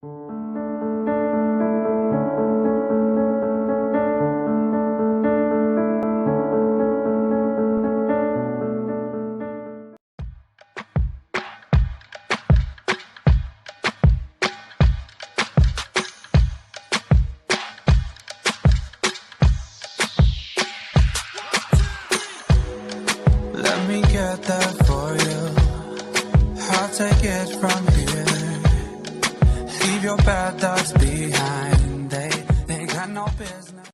Let me get that for you. I'll take it from here. Leave your bad thoughts behind. They got no business.